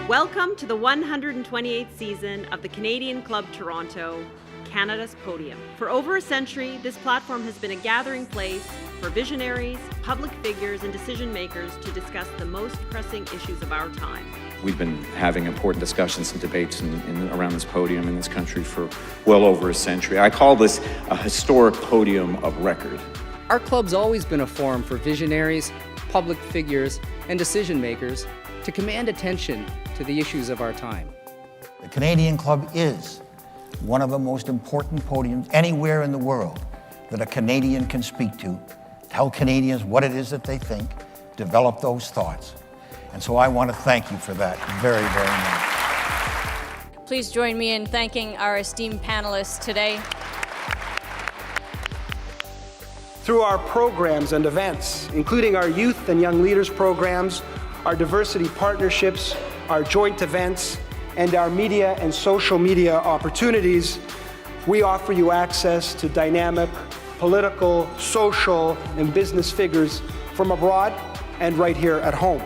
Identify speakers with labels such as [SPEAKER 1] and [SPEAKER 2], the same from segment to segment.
[SPEAKER 1] Welcome to the 128th season of the Canadian Club Toronto, Canada's Podium. For over a century, this platform has been a gathering place for visionaries, public figures, and decision makers to discuss the most pressing issues of our time.
[SPEAKER 2] We've been having important discussions and debates around this podium in this country for well over a century. I call this a historic podium of record.
[SPEAKER 3] Our club's always been a forum for visionaries, public figures, and decision makers to command attention to the issues of our time.
[SPEAKER 4] The Canadian Club is one of the most important podiums anywhere in the world that a Canadian can speak to, tell Canadians what it is that they think, develop those thoughts. And so I want to thank you for that very, very much.
[SPEAKER 5] Please join me in thanking our esteemed panelists today.
[SPEAKER 6] Through our programs and events, including our youth and young leaders programs, our diversity partnerships, our joint events, and our media and social media opportunities, we offer you access to dynamic political, social, and business figures from abroad and right here at home.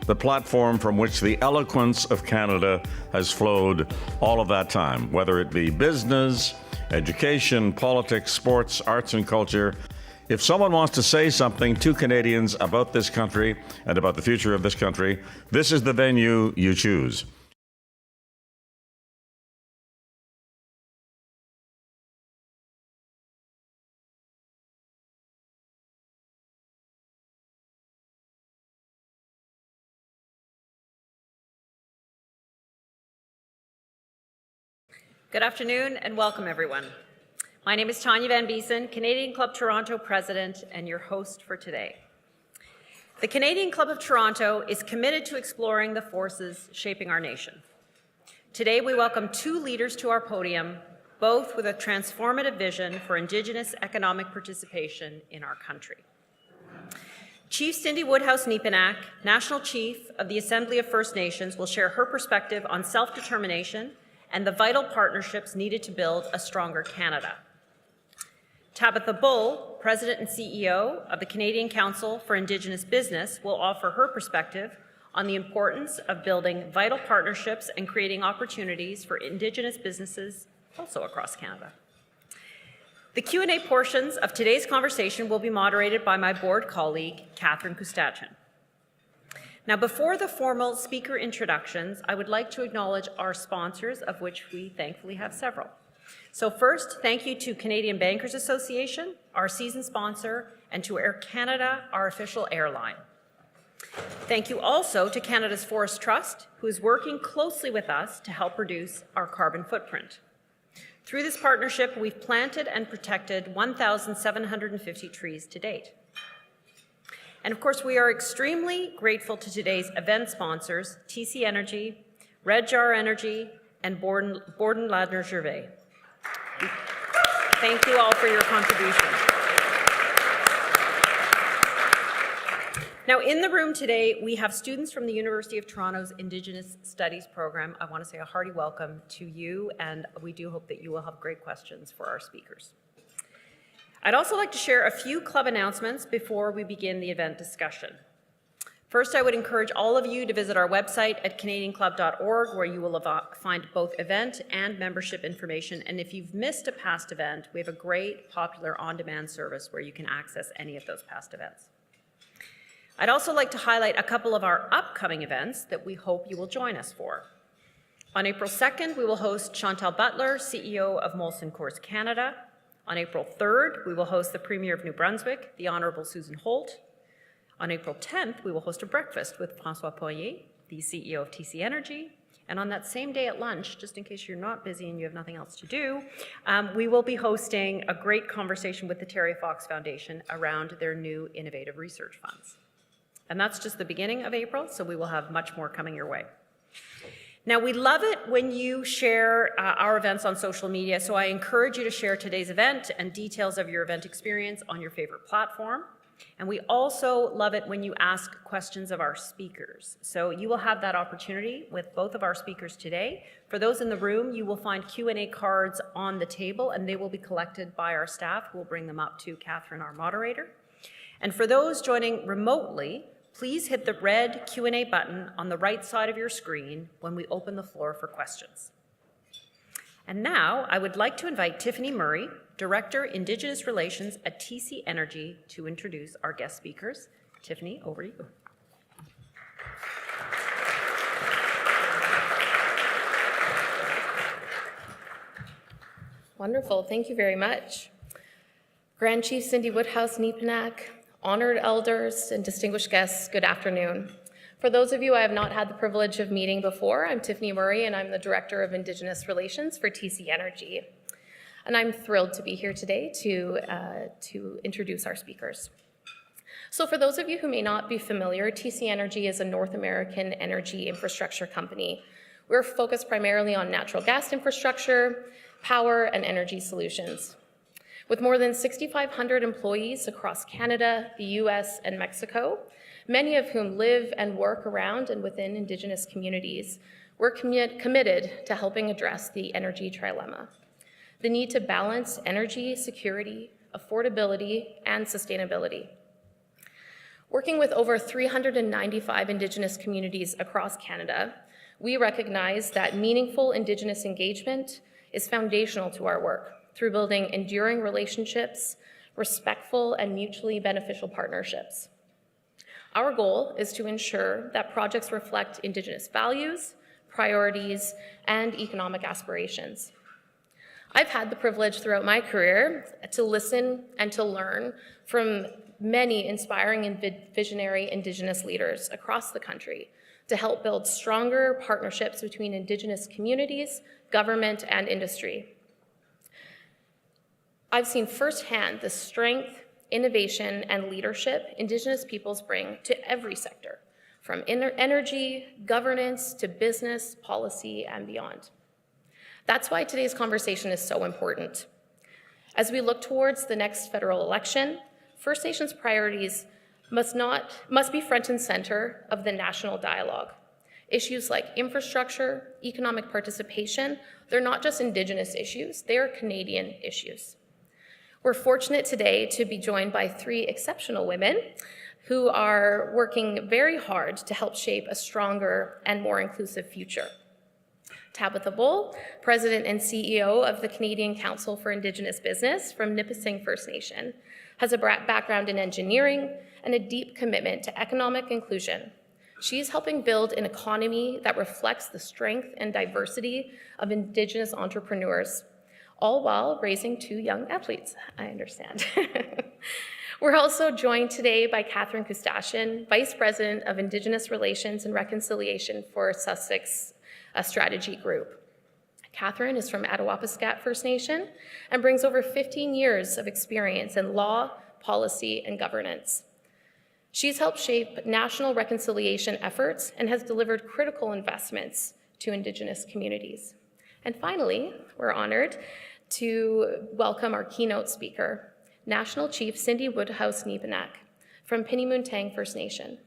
[SPEAKER 7] The platform from which the eloquence of Canada has flowed all of that time, whether it be business, education, politics, sports, arts, and culture. If someone wants to say something to Canadians about this country and about the future of this country, this is the venue you choose.
[SPEAKER 1] Good afternoon and welcome, everyone. My name is Tanya Van Biesen, Canadian Club Toronto President and your host for today. The Canadian Club of Toronto is committed to exploring the forces shaping our nation. Today we welcome two leaders to our podium, both with a transformative vision for Indigenous economic participation in our country. Chief Cindy Woodhouse Nepinak, National Chief of the Assembly of First Nations, will share her perspective on self-determination and the vital partnerships needed to build a stronger Canada. Tabatha Bull, President and CEO of the Canadian Council for Indigenous Business, will offer her perspective on the importance of building vital partnerships and creating opportunities for Indigenous businesses also across Canada. The Q&A portions of today's conversation will be moderated by my board colleague, Katherine Koostachin. Now, before the formal speaker introductions, I would like to acknowledge our sponsors, of which we thankfully have several. So first, thank you to Canadian Bankers Association, our season sponsor, and to Air Canada, our official airline. Thank you also to Canada's Forest Trust, who is working closely with us to help reduce our carbon footprint. Through this partnership, we've planted and protected 1,750 trees to date. And of course, we are extremely grateful to today's event sponsors, TC Energy, Red Jar Energy, and Borden Ladner Gervais. Thank you all for your contribution. Now, in the room today, we have students from the University of Toronto's Indigenous Studies program. I want to say a hearty welcome to you, and we do hope that you will have great questions for our speakers. I'd also like to share a few club announcements before we begin the event discussion. First, I would encourage all of you to visit our website at canadianclub.org, where you will find both event and membership information. And if you've missed a past event, we have a great popular on-demand service where you can access any of those past events. I'd also like to highlight a couple of our upcoming events that we hope you will join us for. On April 2nd, we will host Chantal Butler, CEO of Molson Coors Canada. On April 3rd, we will host the Premier of New Brunswick, the Honourable Susan Holt. On April 10th, we will host a breakfast with François Poirier, the CEO of TC Energy. And on that same day at lunch, just in case you're not busy and you have nothing else to do, we will be hosting a great conversation with the Terry Fox Foundation around their new innovative research funds. And that's just the beginning of April, so we will have much more coming your way. Now, we love it when you share our events on social media, so I encourage you to share today's event and details of your event experience on your favorite platform. And we also love it when you ask questions of our speakers. So you will have that opportunity with both of our speakers today. For those in the room, you will find Q&A cards on the table, and they will be collected by our staff, who will bring them up to Katherine, our moderator. And for those joining remotely, please hit the red Q&A button on the right side of your screen when we open the floor for questions. And now I would like to invite Tiffany Murray, Director, Indigenous Relations at TC Energy, to introduce our guest speakers. Tiffany, over to you.
[SPEAKER 8] Wonderful, thank you very much. Grand Chief Cindy Woodhouse Nepinak, honored elders and distinguished guests, good afternoon. For those of you I have not had the privilege of meeting before, I'm Tiffany Murray and I'm the Director of Indigenous Relations for TC Energy. And I'm thrilled to be here today to introduce our speakers. So for those of you who may not be familiar, TC Energy is a North American energy infrastructure company. We're focused primarily on natural gas infrastructure, power, and energy solutions. With more than 6,500 employees across Canada, the US, and Mexico, many of whom live and work around and within Indigenous communities, we're committed to helping address the energy trilemma, the need to balance energy security, affordability, and sustainability. Working with over 395 Indigenous communities across Canada, we recognize that meaningful Indigenous engagement is foundational to our work through building enduring relationships, respectful and mutually beneficial partnerships. Our goal is to ensure that projects reflect Indigenous values, priorities, and economic aspirations. I've had the privilege throughout my career to listen and to learn from many inspiring and visionary Indigenous leaders across the country to help build stronger partnerships between Indigenous communities, government, and industry. I've seen firsthand the strength, innovation, and leadership Indigenous peoples bring to every sector, from energy, governance, to business, policy, and beyond. That's why today's conversation is so important. As we look towards the next federal election, First Nations priorities must be front and center of the national dialogue. Issues like infrastructure, economic participation, they're not just Indigenous issues, they are Canadian issues. We're fortunate today to be joined by three exceptional women who are working very hard to help shape a stronger and more inclusive future. Tabatha Bull, President and CEO of the Canadian Council for Indigenous Business from Nipissing First Nation, has a background in engineering and a deep commitment to economic inclusion. She's helping build an economy that reflects the strength and diversity of Indigenous entrepreneurs, all while raising two young athletes, I understand. We're also joined today by Katherine Koostachin, Vice President of Indigenous Relations and Reconciliation for Sussex Strategy Group. Katherine is from Attawapiskat First Nation and brings over 15 years of experience in law, policy, and governance. She's helped shape national reconciliation efforts and has delivered critical investments to Indigenous communities. And finally, we're honored to welcome our keynote speaker, National Chief Cindy Woodhouse Nepinak from Pinnimoontang First Nation.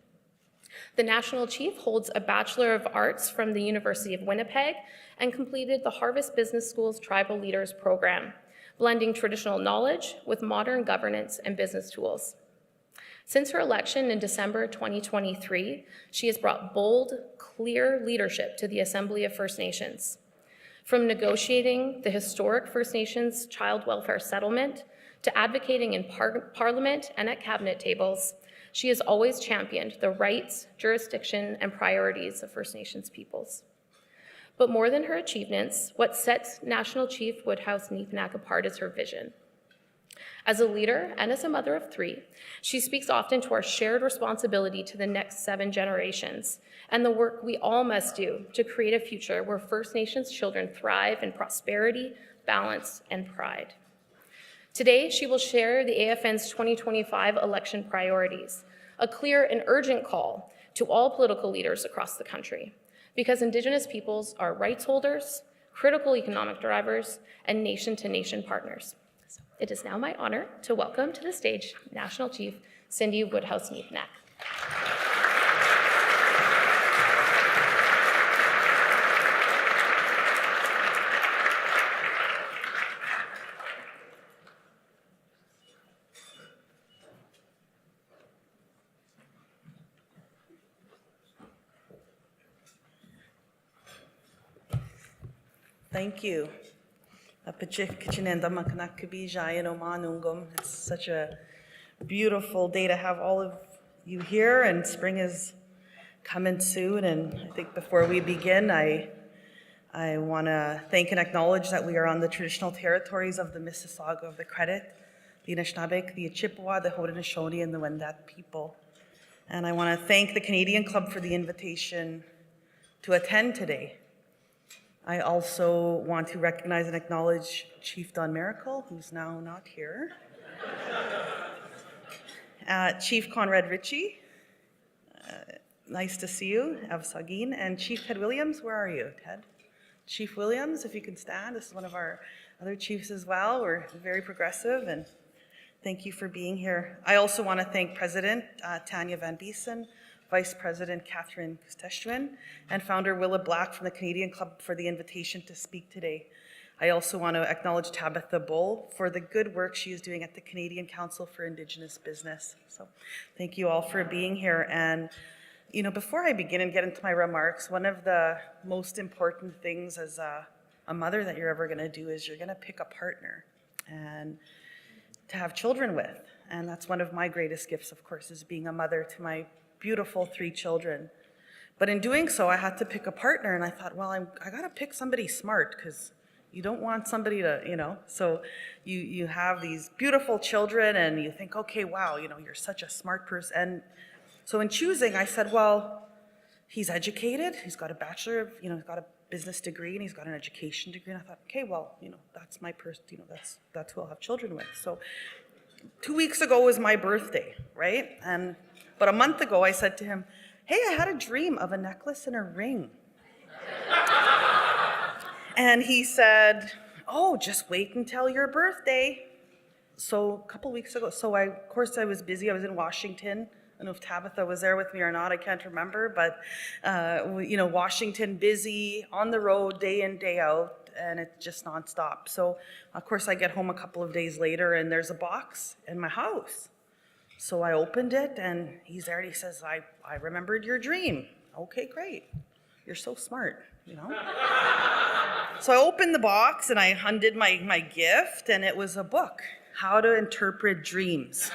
[SPEAKER 8] The National Chief holds a Bachelor of Arts from the University of Winnipeg and completed the Harvest Business School's Tribal Leaders Program, blending traditional knowledge with modern governance and business tools. Since her election in December 2023, she has brought bold, clear leadership to the Assembly of First Nations. From negotiating the historic First Nations child welfare settlement to advocating in Parliament and at cabinet tables, she has always championed the rights, jurisdiction, and priorities of First Nations peoples. But more than her achievements, what sets National Chief Woodhouse Nepinak apart is her vision. As a leader and as a mother of three, she speaks often to our shared responsibility to the next 7 generations and the work we all must do to create a future where First Nations children thrive in prosperity, balance, and pride. Today, she will share the AFN's 2025 election priorities, a clear and urgent call to all political leaders across the country, because Indigenous peoples are rights holders, critical economic drivers, and nation-to-nation partners. So it is now my honor to welcome to the stage National Chief Cindy Woodhouse Nepinak.
[SPEAKER 9] Thank you. It's such a beautiful day to have all of you here, and spring is coming soon. And I think before we begin, I want to thank and acknowledge that we are on the traditional territories of the Mississauga of the Credit, the Anishinaabe, the Chippewa, the Haudenosaunee, and the Wendat people. And I want to thank the Canadian Club for the invitation to attend today. I also want to recognize and acknowledge Chief Don Miracle, who's now not here. Chief Conrad Ritchie, nice to see you, Avsagin, and Chief Ted Williams, where are you, Ted? Chief Williams, if you can stand, this is one of our other chiefs as well. We're very progressive, and thank you for being here. I also want to thank President Tanya Van Biesen, Vice President Katherine Koostachin, and founder Willa Black from the Canadian Club for the invitation to speak today. I also want to acknowledge Tabatha Bull for the good work she is doing at the Canadian Council for Indigenous Business. So thank you all for being here. And you know, before I begin and get into my remarks, one of the most important things as a mother that you're ever going to do is you're going to pick a partner and to have children with. And that's one of my greatest gifts, of course, is being a mother to my beautiful 3 children. But in doing so, I had to pick a partner, and I thought, well, I got to pick somebody smart, because you don't want somebody to, you know, so you have these beautiful children and you think, okay, wow, you know, you're such a smart person. And so in choosing, I said, well, he's educated, he's got a bachelor of, you know, he's got a business degree, and he's got an education degree. And I thought, okay, well, you know, that's my person, you know, that's who I'll have children with. So 2 weeks ago was my birthday, right? But a month ago, I said to him, hey, I had a dream of a necklace and a ring. And he said, oh, just wait until your birthday. So a couple weeks ago, of course I was busy. I was in Washington. I don't know if Tabatha was there with me or not. I can't remember. But, you know, Washington, busy, on the road, day in, day out, and it's just nonstop. So, of course, I get home a couple of days later, and there's a box in my house. So I opened it, and he's there, and he says, I remembered your dream. Okay, great. You're so smart, you know? So I opened the box, and I undid my gift, and it was a book, How to Interpret Dreams.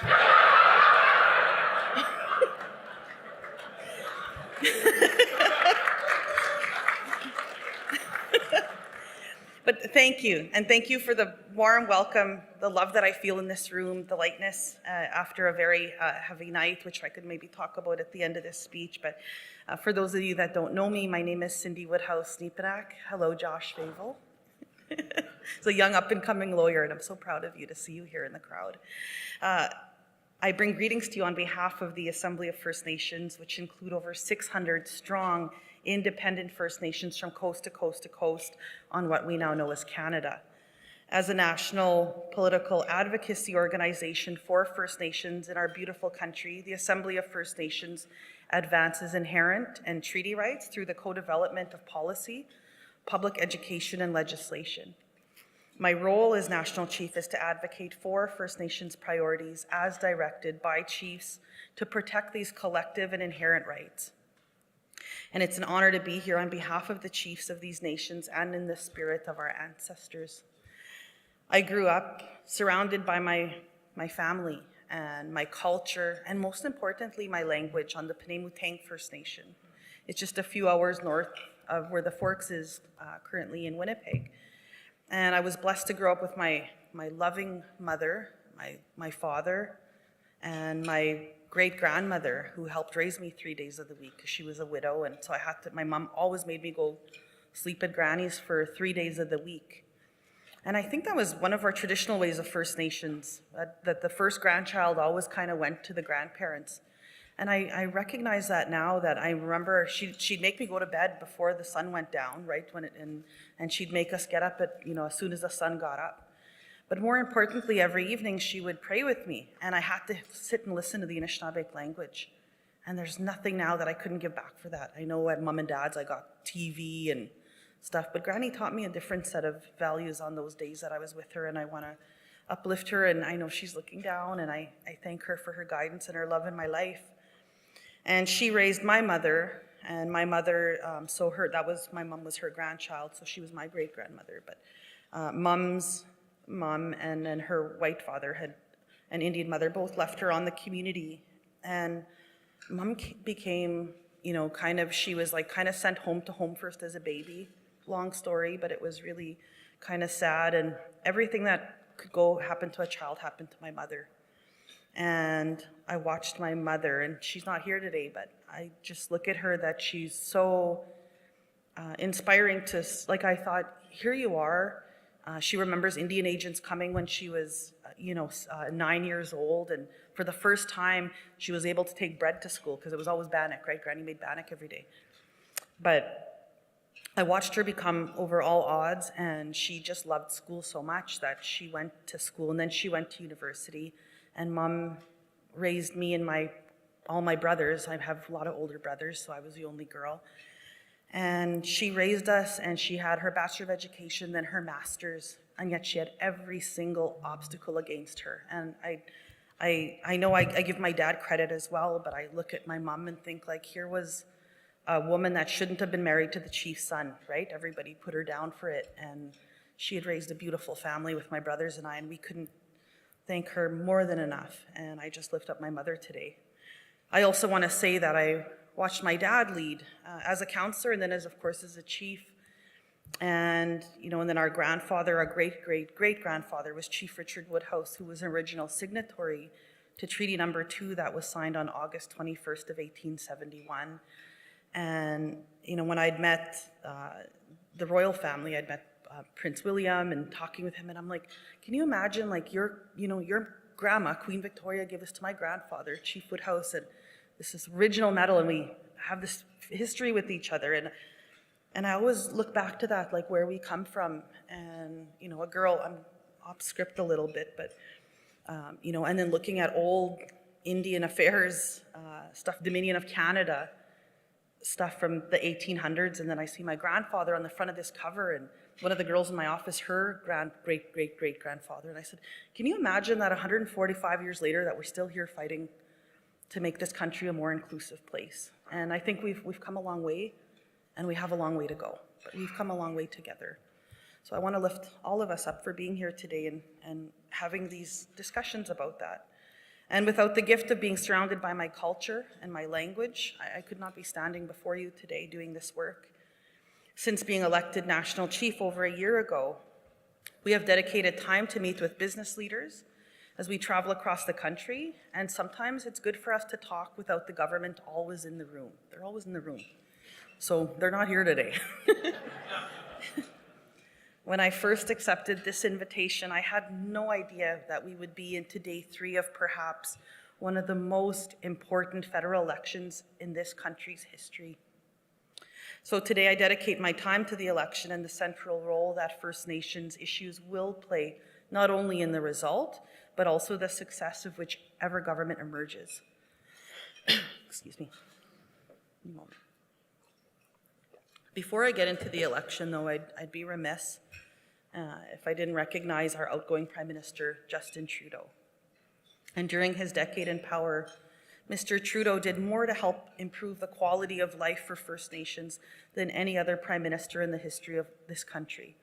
[SPEAKER 9] But thank you, and thank you for the warm welcome, the love that I feel in this room, the lightness after a very heavy night, which I could maybe talk about at the end of this speech. But for those of you that don't know me, my name is Cindy Woodhouse Nepinak. Hello, Josh Favel. He's a young up-and-coming lawyer, and I'm so proud of you to see you here in the crowd. I bring greetings to you on behalf of the Assembly of First Nations, which include over 600 strong, independent First Nations from coast to coast to coast on what we now know as Canada. As a national political advocacy organization for First Nations in our beautiful country, the Assembly of First Nations advances inherent and treaty rights through the co-development of policy, public education, and legislation. My role as National Chief is to advocate for First Nations priorities as directed by chiefs to protect these collective and inherent rights. And it's an honor to be here on behalf of the chiefs of these nations and in the spirit of our ancestors. I grew up surrounded by my family and my culture, and most importantly, my language on the Penamutang First Nation. It's just a few hours north of where the Forks is currently in Winnipeg. And I was blessed to grow up with my loving mother, my father, and my great-grandmother, who helped raise me 3 days of the week because she was a widow. And so my mom always made me go sleep at Granny's for 3 days of the week. And I think that was one of our traditional ways of First Nations, that the first grandchild always kind of went to the grandparents. And I recognize that now, that I remember she'd make me go to bed before the sun went down, right? And she'd make us get up at, as soon as the sun got up. But more importantly, every evening she would pray with me, and I had to sit and listen to the Anishinaabe language. And there's nothing now that I couldn't give back for that. I know at Mom and Dad's I got TV and stuff, but Granny taught me a different set of values on those days that I was with her, and I want to uplift her, and I know she's looking down, and I thank her for her guidance and her love in my life. And she raised my mother And my mother, my mom was her grandchild, so she was my great-grandmother. But Mom's mom and then her white father had an Indian mother, both left her on the community. And Mom became, she was like kind of sent home to home first as a baby. Long story, but it was really kind of sad. And everything that could happen to a child happened to my mother. And I watched my mother, and she's not here today, but I just look at her that she's so inspiring to, I thought, here you are. She remembers Indian agents coming when she was, 9 years old. And for the first time, she was able to take bread to school because it was always bannock, right? Granny made bannock every day. But I watched her become over all odds, and she just loved school so much that she went to school, and then she went to university. And Mom raised me and all my brothers. I have a lot of older brothers, so I was the only girl. And she raised us, and she had her Bachelor of Education, then her Master's, and yet she had every single obstacle against her. And I know I give my dad credit as well, but I look at my mom and think, here was a woman that shouldn't have been married to the chief's son, right? Everybody put her down for it, and she had raised a beautiful family with my brothers and I, and we couldn't thank her more than enough. And I just lift up my mother today. I also want to say that I watched my dad lead as a counselor, and then as a chief. And, and then our grandfather, our great-great-great-grandfather was Chief Richard Woodhouse, who was an original signatory to Treaty Number 2 that was signed on August 21st of 1871. And, when I'd met the royal family, I'd met Prince William and talking with him, and I'm like, can you imagine, your grandma, Queen Victoria, gave this to my grandfather, Chief Woodhouse, and this original medal, and we have this history with each other. And I always look back to that, where we come from. And, a girl, I'm off script a little bit, but, and then looking at old Indian affairs stuff, Dominion of Canada, stuff from the 1800s. And then I see my grandfather on the front of this cover, and one of the girls in my office, her great-great-great-grandfather. And I said, can you imagine that 145 years later that we're still here fighting to make this country a more inclusive place? And I think we've come a long way, and we have a long way to go, but we've come a long way together. So I want to lift all of us up for being here today and having these discussions about that. And without the gift of being surrounded by my culture and my language, I could not be standing before you today doing this work. Since being elected National Chief over a year ago, we have dedicated time to meet with business leaders as we travel across the country, and sometimes it's good for us to talk without the government always in the room. They're always in the room. So they're not here today. When I first accepted this invitation, I had no idea that we would be into day 3 of perhaps one of the most important federal elections in this country's history. So today I dedicate my time to the election and the central role that First Nations issues will play, not only in the result, but also the success of whichever government emerges. Excuse me. A moment. Before I get into the election, though, I'd be remiss if I didn't recognize our outgoing Prime Minister, Justin Trudeau. And during his decade in power, Mr. Trudeau did more to help improve the quality of life for First Nations than any other Prime Minister in the history of this country.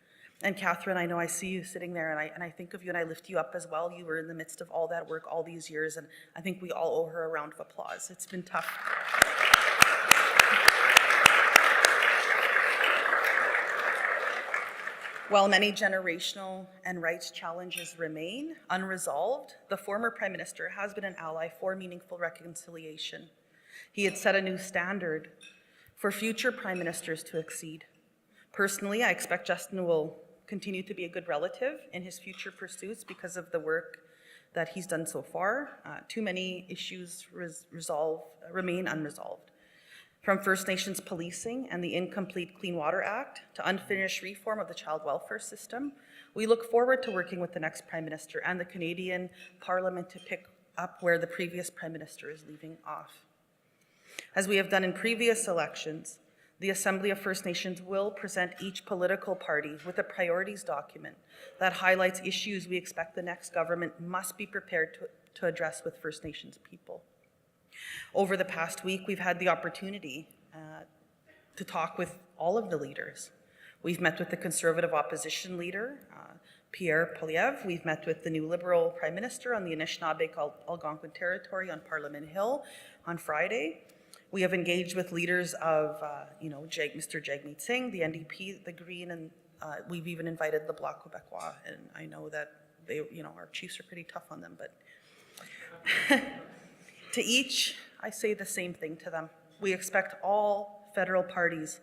[SPEAKER 9] And Katherine, I know I see you sitting there, and I think of you and I lift you up as well. You were in the midst of all that work all these years, and I think we all owe her a round of applause. It's been tough. While many generational and rights challenges remain unresolved, the former Prime Minister has been an ally for meaningful reconciliation. He had set a new standard for future Prime Ministers to exceed. Personally, I expect Justin will continue to be a good relative in his future pursuits because of the work that he's done so far. Too many issues remain unresolved. From First Nations policing and the incomplete Clean Water Act to unfinished reform of the child welfare system, we look forward to working with the next Prime Minister and the Canadian Parliament to pick up where the previous Prime Minister is leaving off. As we have done in previous elections, the Assembly of First Nations will present each political party with a priorities document that highlights issues we expect the next government must be prepared to address with First Nations people. Over the past week, we've had the opportunity to talk with all of the leaders. We've met with the Conservative opposition leader, Pierre Poilievre. We've met with the new Liberal Prime Minister on the Anishinaabe-Algonquin territory on Parliament Hill on Friday. We have engaged with leaders of, Mr. Jagmeet Singh, the NDP, the Green, and we've even invited the Bloc Québécois. And I know that they, our chiefs are pretty tough on them, but to each, I say the same thing to them. We expect all federal parties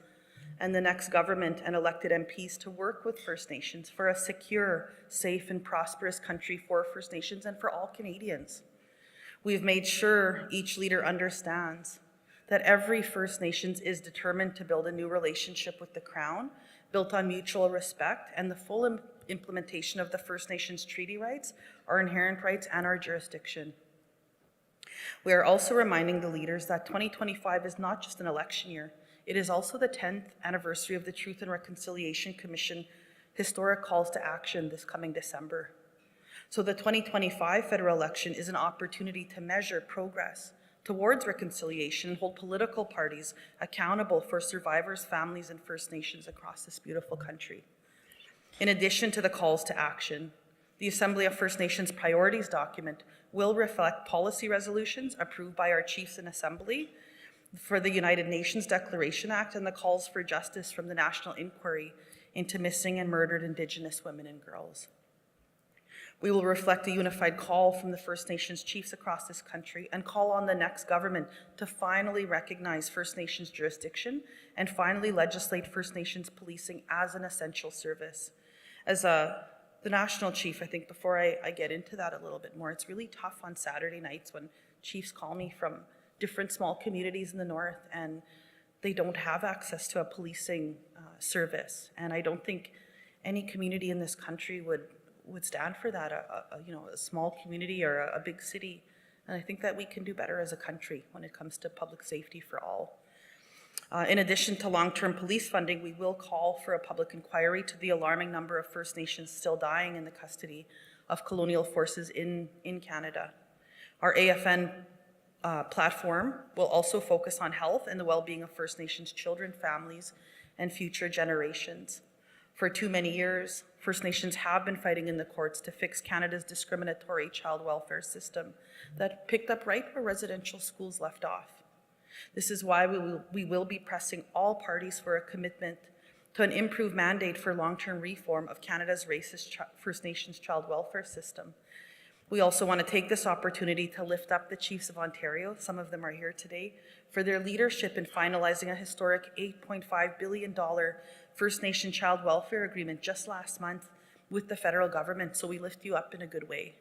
[SPEAKER 9] and the next government and elected MPs to work with First Nations for a secure, safe, and prosperous country for First Nations and for all Canadians. We've made sure each leader understands that every First Nations is determined to build a new relationship with the Crown, built on mutual respect and the full implementation of the First Nations treaty rights, our inherent rights, and our jurisdiction. We are also reminding the leaders that 2025 is not just an election year, it is also the 10th anniversary of the Truth and Reconciliation Commission historic calls to action this coming December. So the 2025 federal election is an opportunity to measure progress towards reconciliation and hold political parties accountable for survivors, families, and First Nations across this beautiful country. In addition to the calls to action, the Assembly of First Nations Priorities document will reflect policy resolutions approved by our chiefs in Assembly for the United Nations Declaration Act and the calls for justice from the National Inquiry into Missing and Murdered Indigenous Women and Girls. We will reflect a unified call from the First Nations chiefs across this country and call on the next government to finally recognize First Nations jurisdiction and finally legislate First Nations policing as an essential service. As the National Chief, I think before I get into that a little bit more, it's really tough on Saturday nights when chiefs call me from different small communities in the north and they don't have access to a policing service. And I don't think any community in this country would stand for that, a small community or a big city. And I think that we can do better as a country when it comes to public safety for all. In addition to long-term police funding, we will call for a public inquiry to the alarming number of First Nations still dying in the custody of colonial forces in Canada. Our AFN platform will also focus on health and the well-being of First Nations children, families, and future generations. For too many years, First Nations have been fighting in the courts to fix Canada's discriminatory child welfare system that picked up right where residential schools left off. This is why we will be pressing all parties for a commitment to an improved mandate for long-term reform of Canada's racist First Nations child welfare system. We also want to take this opportunity to lift up the Chiefs of Ontario, some of them are here today, for their leadership in finalizing a historic $8.5 billion First Nation child welfare agreement just last month with the federal government, so we lift you up in a good way.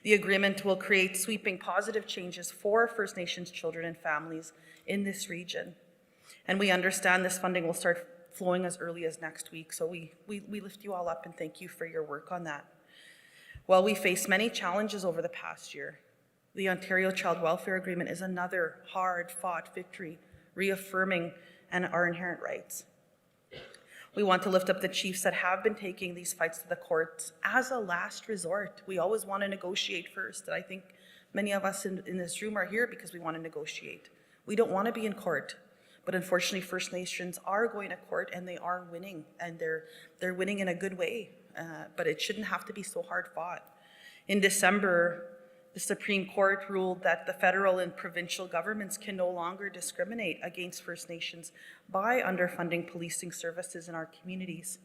[SPEAKER 9] The agreement will create sweeping positive changes for First Nations children and families in this region. And we understand this funding will start flowing as early as next week, so we lift you all up and thank you for your work on that. While we face many challenges over the past year, the Ontario Child Welfare Agreement is another hard-fought victory, reaffirming our inherent rights. We want to lift up the chiefs that have been taking these fights to the courts as a last resort. We always want to negotiate first, and I think many of us in this room are here because we want to negotiate. We don't want to be in court, but unfortunately First Nations are going to court and they are winning, and they're winning in a good way, but it shouldn't have to be so hard fought. In December, the Supreme Court ruled that the federal and provincial governments can no longer discriminate against First Nations by underfunding policing services in our communities.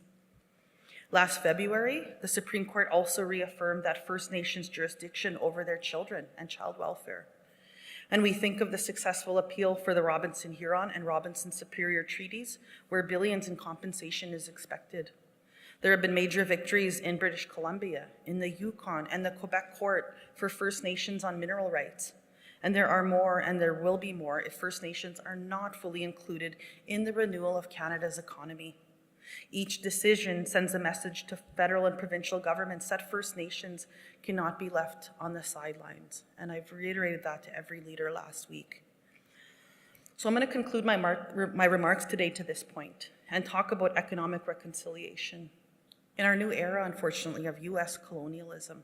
[SPEAKER 9] Last February, the Supreme Court also reaffirmed that First Nations jurisdiction over their children and child welfare. And we think of the successful appeal for the Robinson-Huron and Robinson-Superior treaties, where billions in compensation is expected. There have been major victories in British Columbia, in the Yukon, and the Quebec Court for First Nations on mineral rights. And there are more, and there will be more, if First Nations are not fully included in the renewal of Canada's economy. Each decision sends a message to federal and provincial governments that First Nations cannot be left on the sidelines. And I've reiterated that to every leader last week. So I'm going to conclude my remarks today to this point and talk about economic reconciliation. In our new era, unfortunately, of U.S. colonialism,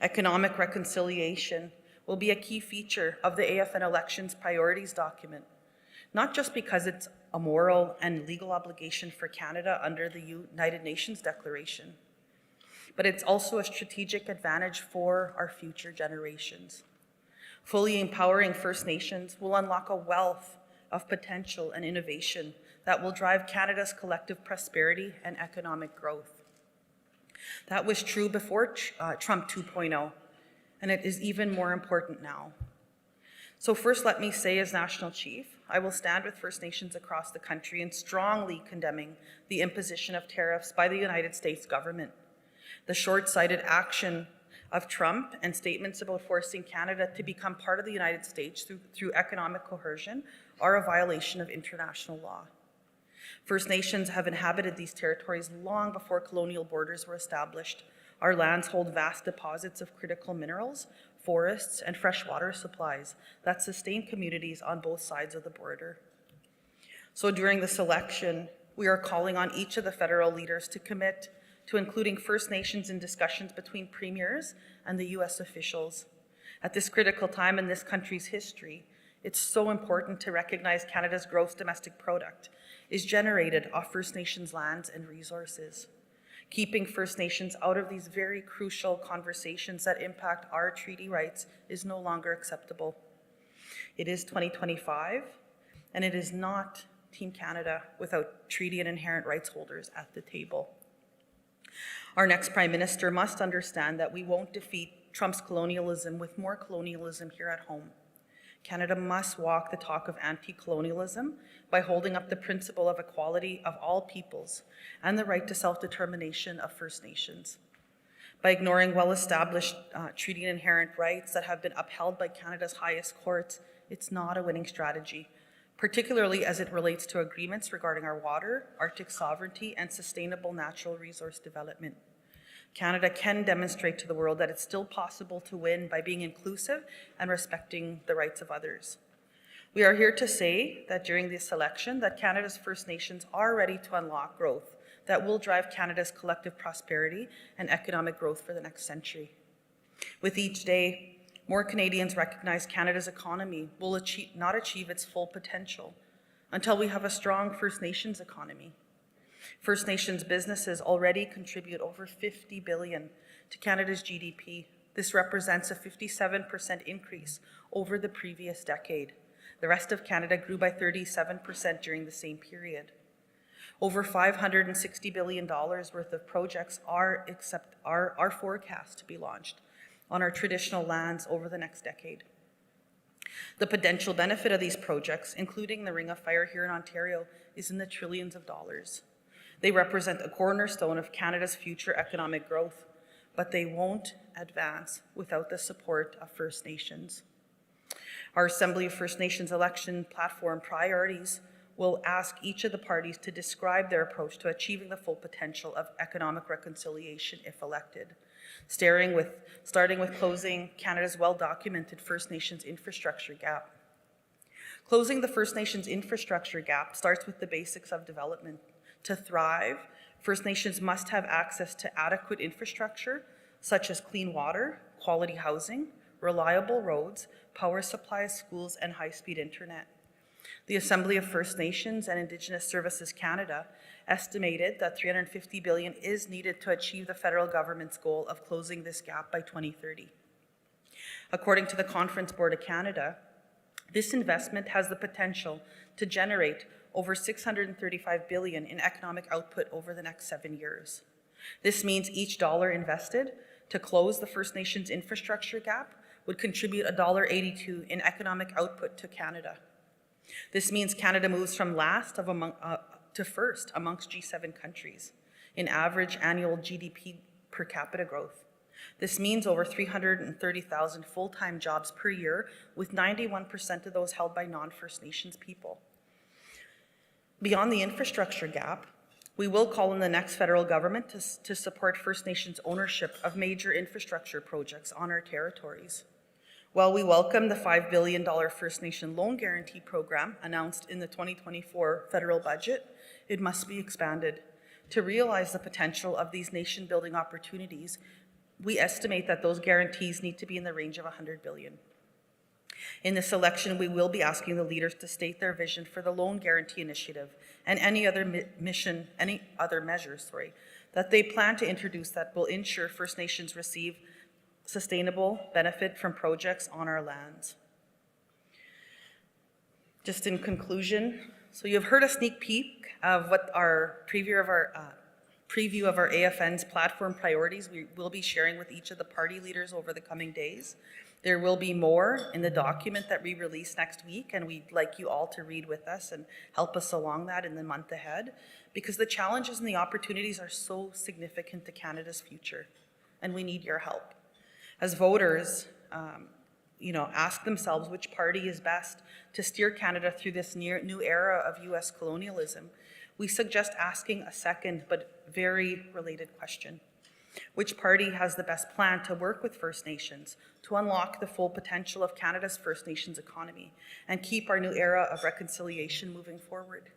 [SPEAKER 9] economic reconciliation will be a key feature of the AFN Elections Priorities document. not just because it's a moral and legal obligation for Canada under the United Nations Declaration, but it's also a strategic advantage for our future generations. Fully empowering First Nations will unlock a wealth of potential and innovation that will drive Canada's collective prosperity and economic growth. That was true before Trump 2.0, and it is even more important now. So first, let me say, as National Chief, I will stand with First Nations across the country in strongly condemning the imposition of tariffs by the United States government. The short-sighted action of Trump and statements about forcing Canada to become part of the United States through economic coercion are a violation of international law. First Nations have inhabited these territories long before colonial borders were established. Our lands hold vast deposits of critical minerals, forests, and freshwater supplies that sustain communities on both sides of the border. So during this election, we are calling on each of the federal leaders to commit to including First Nations in discussions between premiers and the US officials. At this critical time in this country's history, it's so important to recognize Canada's gross domestic product is generated off First Nations lands and resources. Keeping First Nations out of these very crucial conversations that impact our treaty rights is no longer acceptable. It is 2025, and it is not Team Canada without treaty and inherent rights holders at the table. Our next Prime Minister must understand that we won't defeat Trump's colonialism with more colonialism here at home. Canada must walk the talk of anti-colonialism by holding up the principle of equality of all peoples and the right to self-determination of First Nations. By ignoring well-established treaty and inherent rights that have been upheld by Canada's highest courts, it's not a winning strategy, particularly as it relates to agreements regarding our water, Arctic sovereignty, and sustainable natural resource development. Canada can demonstrate to the world that it's still possible to win by being inclusive and respecting the rights of others. We are here to say that during this election that Canada's First Nations are ready to unlock growth that will drive Canada's collective prosperity and economic growth for the next century. With each day, more Canadians recognize Canada's economy will not achieve its full potential until we have a strong First Nations economy. First Nations businesses already contribute over $50 billion to Canada's GDP. This represents a 57% increase over the previous decade. The rest of Canada grew by 37% during the same period. Over $560 billion worth of projects are forecast to be launched on our traditional lands over the next decade. The potential benefit of these projects, including the Ring of Fire here in Ontario, is in the trillions of dollars. They represent a cornerstone of Canada's future economic growth, but they won't advance without the support of First Nations. Our Assembly of First Nations election platform priorities will ask each of the parties to describe their approach to achieving the full potential of economic reconciliation if elected, starting with closing Canada's well-documented First Nations infrastructure gap. Closing the First Nations infrastructure gap starts with the basics of development. To thrive, First Nations must have access to adequate infrastructure, such as clean water, quality housing, reliable roads, power supplies, schools, and high-speed internet. The Assembly of First Nations and Indigenous Services Canada estimated that $350 billion is needed to achieve the federal government's goal of closing this gap by 2030. According to the Conference Board of Canada, this investment has the potential to generate over $635 billion in economic output over the next 7 years. This means each dollar invested to close the First Nations infrastructure gap would contribute $1.82 in economic output to Canada. This means Canada moves from last to first amongst G7 countries in average annual GDP per capita growth. This means over 330,000 full-time jobs per year, with 91% of those held by non-First Nations people. Beyond the infrastructure gap, we will call on the next federal government to support First Nations ownership of major infrastructure projects on our territories. While we welcome the $5 billion First Nation Loan Guarantee Program announced in the 2024 federal budget, it must be expanded. To realize the potential of these nation-building opportunities, we estimate that those guarantees need to be in the range of $100 billion. In this election, we will be asking the leaders to state their vision for the Loan Guarantee Initiative and any other measures, that they plan to introduce that will ensure First Nations receive sustainable benefit from projects on our lands. Just in conclusion, so you've heard a sneak peek of what our preview of our AFN's platform priorities we will be sharing with each of the party leaders over the coming days. There will be more in the document that we release next week, and we'd like you all to read with us and help us along that in the month ahead, because the challenges and the opportunities are so significant to Canada's future, and we need your help. As voters, ask themselves which party is best to steer Canada through this new era of U.S. colonialism. We suggest asking a second but very related question. Which party has the best plan to work with First Nations to unlock the full potential of Canada's First Nations economy and keep our new era of reconciliation moving forward?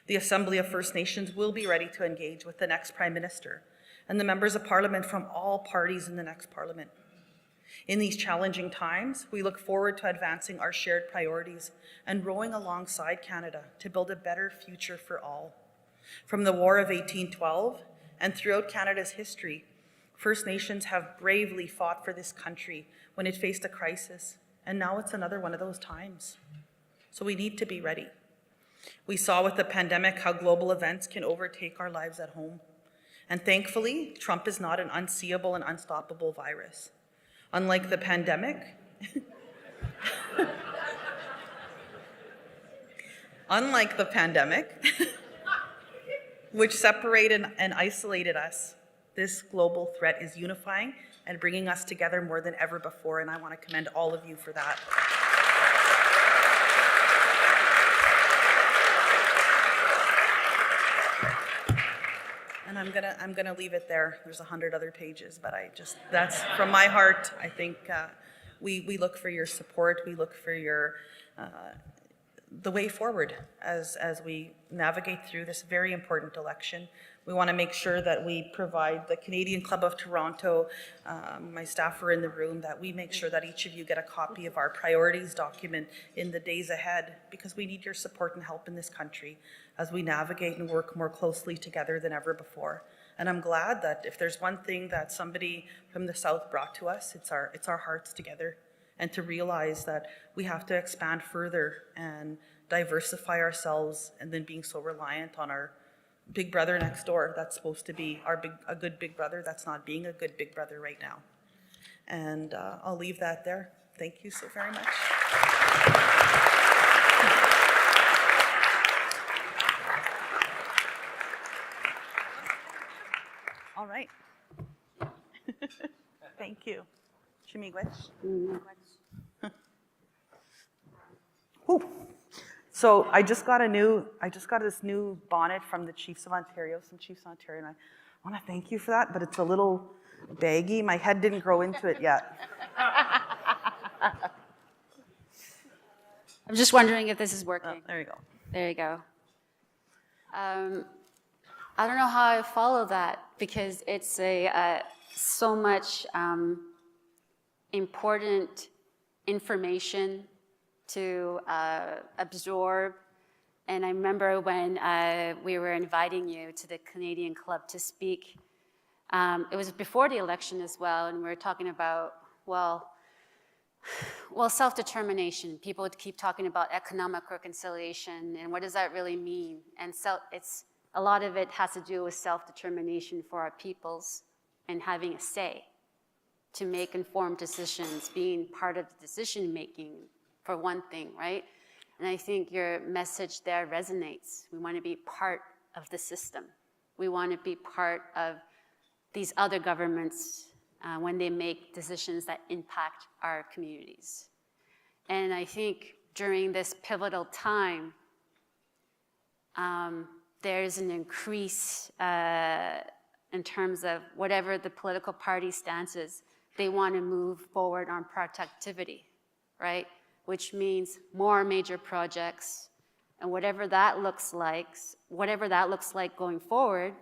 [SPEAKER 9] The Assembly of First Nations will be ready to engage with the next Prime Minister and the members of Parliament from all parties in the next Parliament. In these challenging times, we look forward to advancing our shared priorities and rowing alongside Canada to build a better future for all. From the War of 1812 and throughout Canada's history, First Nations have bravely fought for this country when it faced a crisis, and now it's another one of those times. So we need to be ready. We saw with the pandemic how global events can overtake our lives at home. And thankfully, Trump is not an unseeable and unstoppable virus. Unlike the pandemic, which separated and isolated us, this global threat is unifying and bringing us together more than ever before, and I want to commend all of you for that. And I'm gonna leave it there. There's 100 other pages, but that's from my heart. I think we look for your support. We look for your the way forward as we navigate through this very important election. We want to make sure that we provide the Canadian Club of Toronto, my staff are in the room, that we make sure that each of you get a copy of our priorities document in the days ahead, because we need your support and help in this country as we navigate and work more closely together than ever before. And I'm glad that if there's one thing that somebody from the South brought to us, it's our hearts together, and to realize that we have to expand further and diversify ourselves, and then being so reliant on our big brother next door that's supposed to be a good big brother that's not being a good big brother right now. And I'll leave that there. Thank you so very much. All right. Thank you. Chimigwech. So I just got this new bonnet from the Chiefs of Ontario, some Chiefs of Ontario, and I want to thank you for that, but it's a little baggy. My head didn't grow into it yet.
[SPEAKER 10] I'm just wondering if this is working.
[SPEAKER 9] Oh, there you go.
[SPEAKER 10] There you go. I don't know how I follow that, because it's so much important information to absorb. And I remember when we were inviting you to the Canadian Club to speak, it was before the election as well, and we were talking about, well, self-determination. People would keep talking about economic reconciliation, and what does that really mean? And so a lot of it has to do with self-determination for our peoples and having a say to make informed decisions, being part of the decision-making for one thing, right? And I think your message there resonates. We want to be part of the system. We want to be part of these other governments when they make decisions that impact our communities. And I think during this pivotal time, there's an increase in terms of whatever the political party stance is, they want to move forward on productivity, right? Which means more major projects, and whatever that looks like going forward.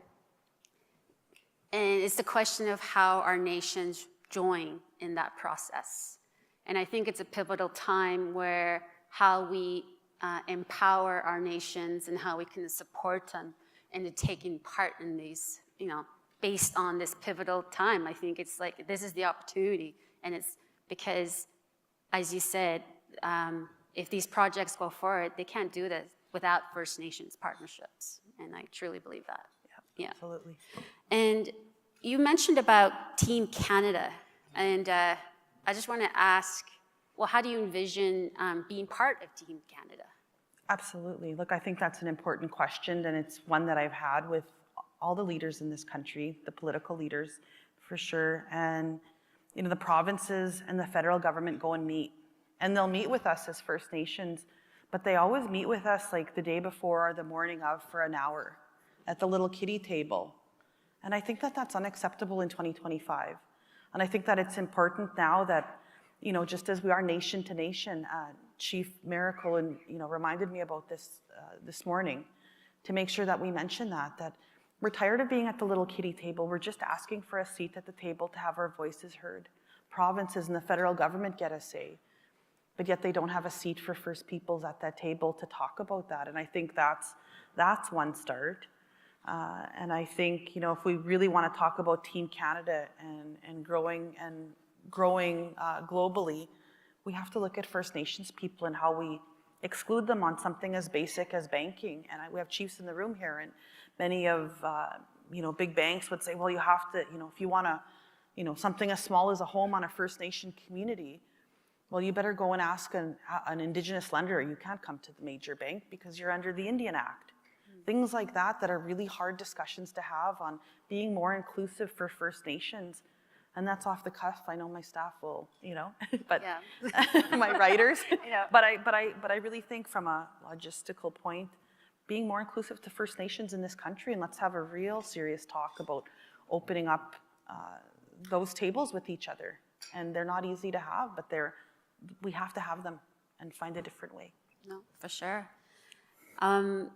[SPEAKER 10] And it's the question of how our nations join in that process. And I think it's a pivotal time where how we empower our nations and how we can support them into taking part in these, based on this pivotal time. I think it's like, this is the opportunity. And it's because, as you said, if these projects go forward, they can't do this without First Nations partnerships. And I truly believe that. Yeah.
[SPEAKER 9] Absolutely.
[SPEAKER 10] And you mentioned about Team Canada. And I just want to ask, well, how do you envision being part of Team Canada?
[SPEAKER 9] Absolutely. Look, I think that's an important question, and it's one that I've had with all the leaders in this country, the political leaders, for sure. And, the provinces and the federal government go and meet. And they'll meet with us as First Nations, but they always meet with us like the day before or the morning of for an hour at the little kiddie table. And I think that that's unacceptable in 2025. And I think that it's important now that, just as we are nation to nation, Chief Miracle and reminded me about this this morning, to make sure that we mention that we're tired of being at the little kiddie table. We're just asking for a seat at the table to have our voices heard. Provinces and the federal government get a say, but yet they don't have a seat for First Peoples at that table to talk about that. And I think that's one start. And I think, if we really want to talk about Team Canada and growing globally, we have to look at First Nations people and how we exclude them on something as basic as banking. And we have chiefs in the room here, and many of, big banks would say, well, you have to, if you want to, something as small as a home on a First Nation community, well, you better go and ask an Indigenous lender. You can't come to the major bank because you're under the Indian Act. Things like that are really hard discussions to have on being more inclusive for First Nations. And that's off the cuff. I know my staff will, but my writers. But I really think from a logistical point, being more inclusive to First Nations in this country, and let's have a real serious talk about opening up those tables with each other. And they're not easy to have, but we have to have them and find a different way.
[SPEAKER 10] No, for sure. And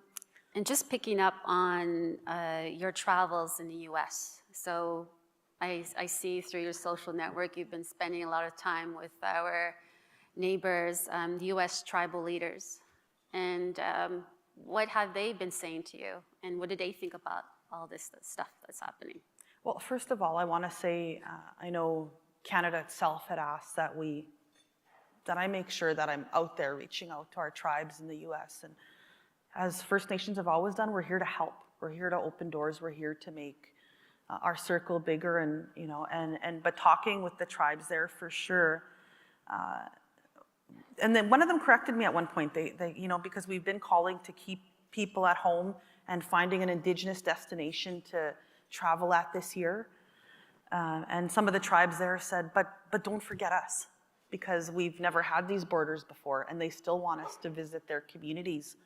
[SPEAKER 10] just picking up on your travels in the U.S. So I see through your social network, you've been spending a lot of time with our neighbors, the U.S. tribal leaders. And what have they been saying to you? And what do they think about all this stuff that's happening?
[SPEAKER 9] Well, first of all, I want to say, I know Canada itself had asked that I make sure that I'm out there reaching out to our tribes in the U.S. And as First Nations have always done, we're here to help. We're here to open doors. We're here to make our circle bigger, and but talking with the tribes there for sure. And then one of them corrected me at one point. They because we've been calling to keep people at home and finding an Indigenous destination to travel at this year. And some of the tribes there said, but don't forget us, because we've never had these borders before, and they still want us to visit their communities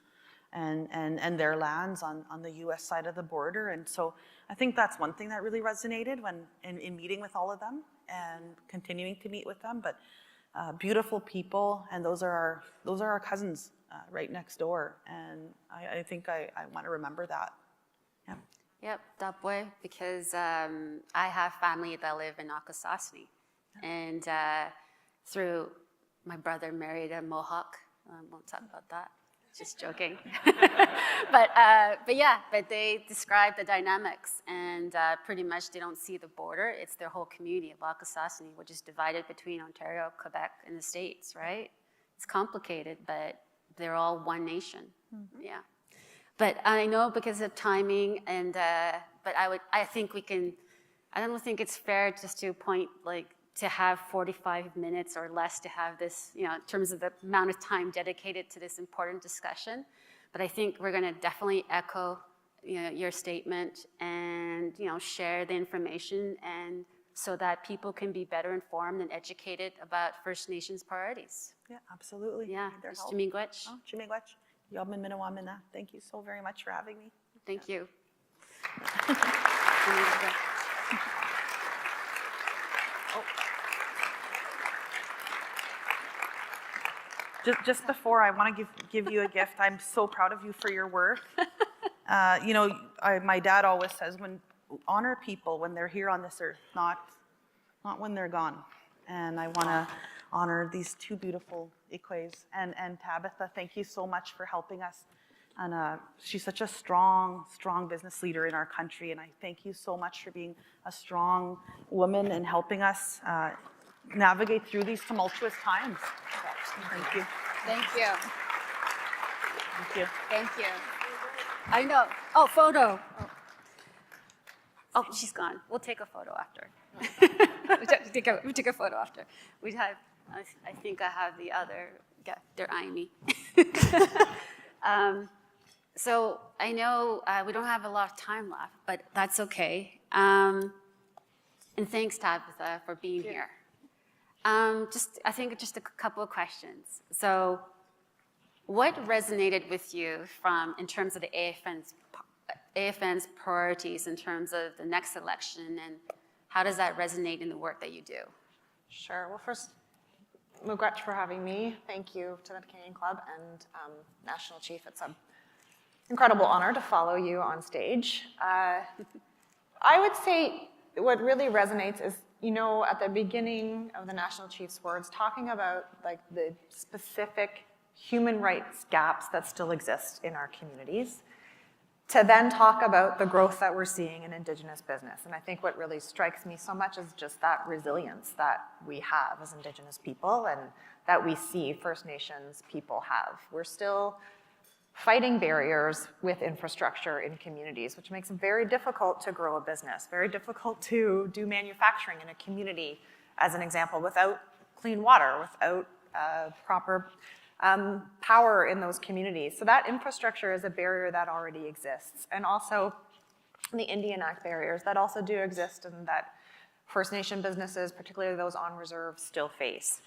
[SPEAKER 9] and their lands on the U.S. side of the border. And so I think that's one thing that really resonated when in meeting with all of them and continuing to meet with them. But beautiful people, and those are our cousins right next door. And I think I want to remember that. Yeah.
[SPEAKER 10] Yep, that way, because I have family that live in Akwesasne, and through my brother married a Mohawk. Won't talk about that. Just joking. but they describe the dynamics, and pretty much they don't see the border. It's their whole community of Akwesasne, which is divided between Ontario, Quebec, and the States, right? It's complicated, but they're all one nation. Mm-hmm. Yeah. But I know because of timing, and but I think we can. I don't think it's fair just to point to have 45 minutes or less to have this, in terms of the amount of time dedicated to this important discussion. But I think we're going to definitely echo, your statement and, share the information, and so that people can be better informed and educated about First Nations priorities.
[SPEAKER 9] Yeah, absolutely.
[SPEAKER 10] Yeah.
[SPEAKER 9] Chimigwech. Oh, Chimigwech. Yobmin Minawamina. Thank you so very much for having me.
[SPEAKER 10] Thank you.
[SPEAKER 9] Just before, I want to give you a gift. I'm so proud of you for your work. My dad always says, honor people when they're here on this earth, not when they're gone. And I want to honor these two beautiful Ikwe's. And Tabatha, thank you so much for helping us. And she's such a strong, strong business leader in our country. And I thank you so much for being a strong woman and helping us navigate through these tumultuous times. Thank you.
[SPEAKER 10] Thank you.
[SPEAKER 9] Thank you.
[SPEAKER 10] Thank you. I know. Oh, photo. Oh, she's gone. We'll take a photo after. we take a photo after. We have. I think I have the other. Yeah, they're eyeing me. So I know we don't have a lot of time left, but that's okay. And thanks, Tabatha, for being here. I think just a couple of questions. So, what resonated with you in terms of the AFN's priorities in terms of the next election, and how does that resonate in the work that you do?
[SPEAKER 11] Sure. Well, first, Mugratch for having me. Thank you to the Canadian Club and National Chief. It's an incredible honor to follow you on stage. I would say what really resonates is, at the beginning of the National Chief's words, talking about like the specific human rights gaps that still exist in our communities, to then talk about the growth that we're seeing in Indigenous business. And I think what really strikes me so much is just that resilience that we have as Indigenous people and that we see First Nations people have. We're still fighting barriers with infrastructure in communities, which makes it very difficult to grow a business, very difficult to do manufacturing in a community, as an example, without clean water, without proper power in those communities. So that infrastructure is a barrier that already exists. And also the Indian Act barriers that also do exist and that First Nation businesses, particularly those on reserve, still face.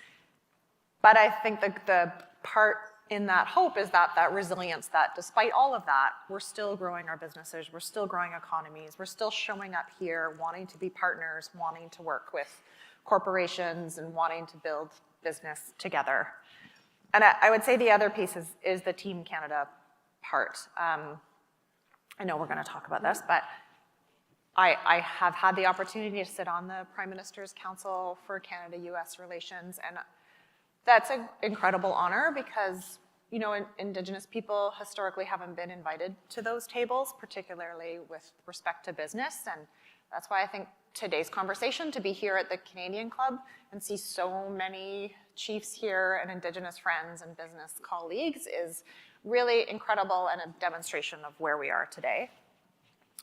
[SPEAKER 11] But I think the part in that hope is that resilience, that despite all of that, we're still growing our businesses, we're still growing economies, we're still showing up here, wanting to be partners, wanting to work with corporations and wanting to build business together. And I would say the other piece is the Team Canada part. I know we're going to talk about this, but I have had the opportunity to sit on the Prime Minister's Council for Canada-US Relations, and that's an incredible honor because, Indigenous people historically haven't been invited to those tables, particularly with respect to business. And that's why I think today's conversation, to be here at the Canadian Club and see so many chiefs here and Indigenous friends and business colleagues, is really incredible and a demonstration of where we are today.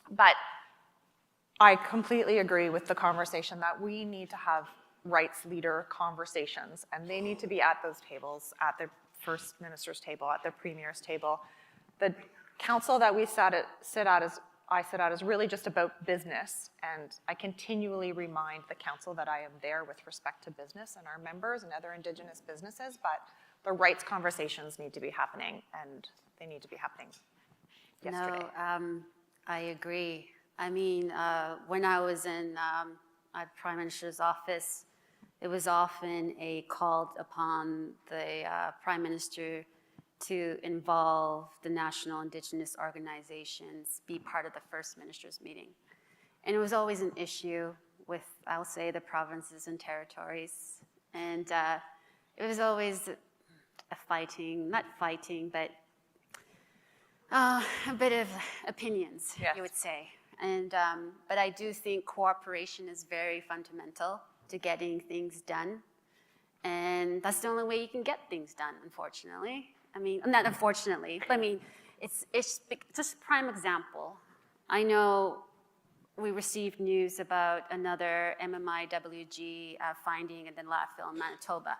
[SPEAKER 11] But I completely agree with the conversation that we need to have rights leader conversations, and they need to be at those tables, at the First Minister's table, at the Premier's table. The council that we I sit at is really just about business, and I continually remind the council that I am there with respect to business and our members and other Indigenous businesses, but the rights conversations need to be happening, and they need to be happening yesterday.
[SPEAKER 10] No, I agree. I mean, when I was in Prime Minister's office, it was often called upon the Prime Minister to involve the national Indigenous organizations, be part of the First Minister's meeting. And it was always an issue with, I'll say, the provinces and territories. And it was always not fighting, but a bit of opinions, yes, you would say. And but I do think cooperation is very fundamental to getting things done. And that's the only way you can get things done, unfortunately. I mean, not unfortunately, but I mean, it's just a prime example. I know we received news about another MMIWG finding in the landfill in Manitoba.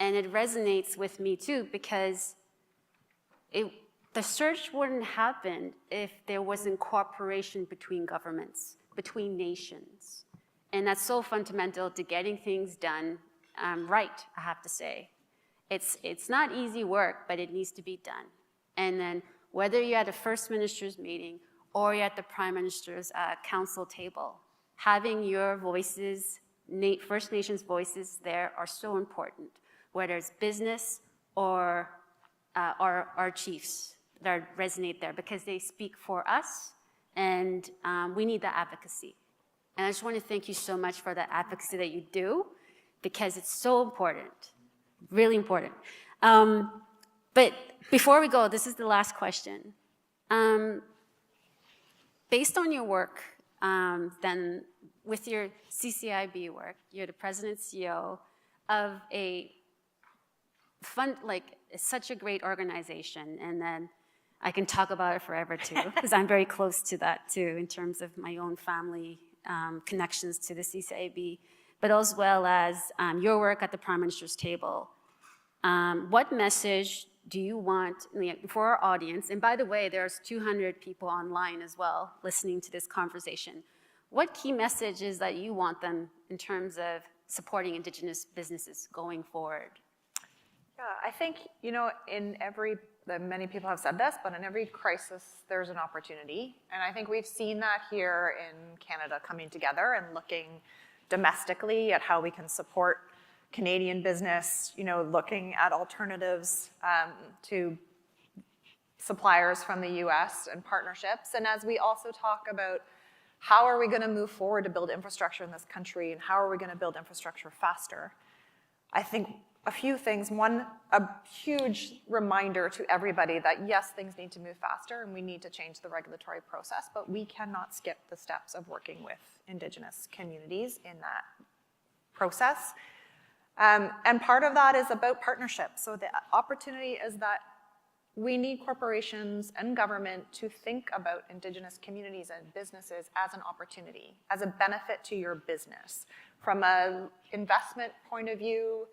[SPEAKER 10] And it resonates with me too, because the search wouldn't happen if there wasn't cooperation between governments, between nations. And that's so fundamental to getting things done right, I have to say. It's not easy work, but it needs to be done. And then whether you're at a First Minister's meeting or you're at the Prime Minister's council table, having your voices, First Nations voices there are so important, whether it's business or our chiefs that resonate there, because they speak for us, and we need the advocacy. And I just want to thank you so much for the advocacy that you do, because it's so important, really important. But before we go, this is the last question. Based on your work, then with your CCIB work, you're the president CEO of a fund, like such a great organization, and then I can talk about it forever too, because I'm very close to that too in terms of my own family connections to the CCIB, but as well as your work at the Prime Minister's table. What message do you want for our audience? And by the way, there's 200 people online as well listening to this conversation. What key messages that you want them in terms of supporting Indigenous businesses going forward?
[SPEAKER 11] Yeah, I think, many people have said this, but in every crisis, there's an opportunity. And I think we've seen that here in Canada coming together and looking domestically at how we can support Canadian business, looking at alternatives to suppliers from the US and partnerships. And as we also talk about how are we going to move forward to build infrastructure in this country and how are we going to build infrastructure faster, I think a few things. One, a huge reminder to everybody that yes, things need to move faster and we need to change the regulatory process, but we cannot skip the steps of working with Indigenous communities in that process. And part of that is about partnerships. So the opportunity is that we need corporations and government to think about Indigenous communities and businesses as an opportunity, as a benefit to your business. From an investment point of view,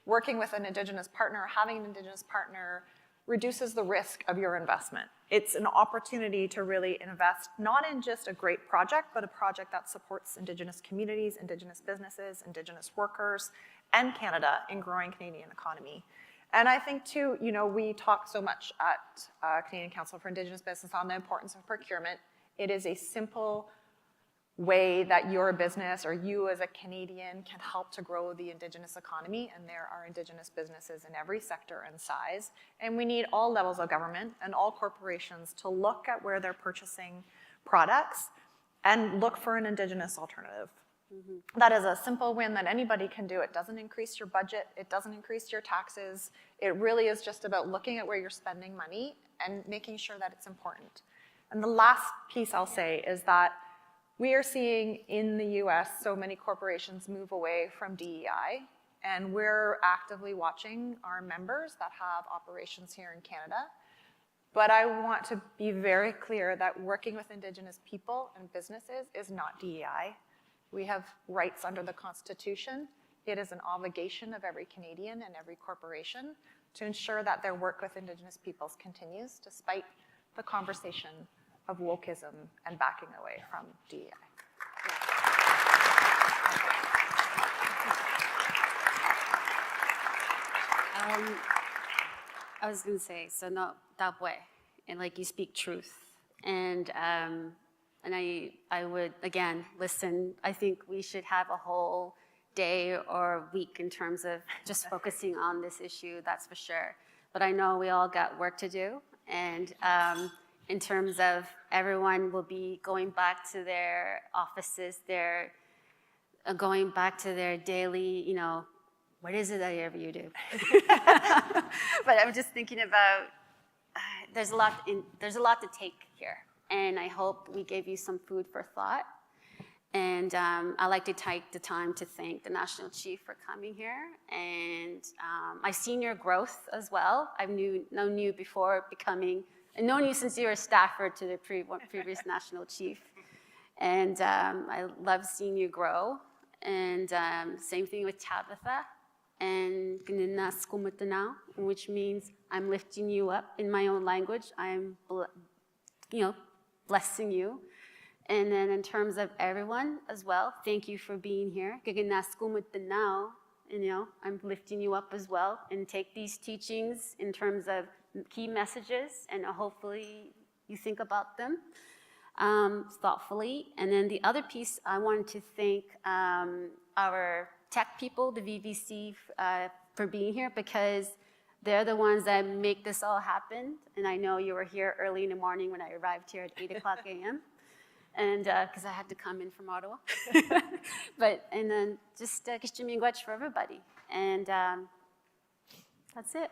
[SPEAKER 11] working with an Indigenous partner, having an Indigenous partner reduces the risk of your investment. It's an opportunity to really invest not in just a great project, but a project that supports Indigenous communities, Indigenous businesses, Indigenous workers, and Canada in growing Canadian economy. And I think too, we talk so much at Canadian Council for Indigenous Business on the importance of procurement. It is a simple way that your business or you as a Canadian can help to grow the Indigenous economy, and there are Indigenous businesses in every sector and size. And we need all levels of government and all corporations to look at where they're purchasing products and look for an Indigenous alternative. Mm-hmm. That is a simple win that anybody can do. It doesn't increase your budget. It doesn't increase your taxes. It really is just about looking at where you're spending money and making sure that it's important. And the last piece I'll say is that we are seeing in the US so many corporations move away from DEI, and we're actively watching our members that have operations here in Canada. But I want to be very clear that working with Indigenous people and businesses is not DEI. We have rights under the Constitution. It is an obligation of every Canadian and every corporation to ensure that their work with Indigenous peoples continues despite the conversation of wokeism and backing away from DEI.
[SPEAKER 10] I was going to say, so no, that way, and like you speak truth, and I would again listen. I think we should have a whole day or week in terms of just focusing on this issue. That's for sure. But I know we all got work to do, and in terms of everyone will be going back to their offices, they're going back to their daily, what is it that ever you do? But I'm just thinking about, there's a lot to take here. And I hope we gave you some food for thought. And I'd like to take the time to thank the National Chief for coming here. And I've seen your growth as well. I've known you before becoming, I've known you since you were a staffer to the previous National Chief. And I love seeing you grow. And same thing with Tabatha. And which means I'm lifting you up in my own language. I'm, blessing you. And then in terms of everyone as well, thank you for being here. I'm lifting you up as well, and take these teachings in terms of key messages, and hopefully you think about them thoughtfully. And then the other piece, I wanted to thank our tech people, the VVC, for being here, because they're the ones that make this all happen. And I know you were here early in the morning when I arrived here at 8 o'clock a.m. and because I had to come in from Ottawa. And then just Kishimi Ngwech for everybody. And that's it.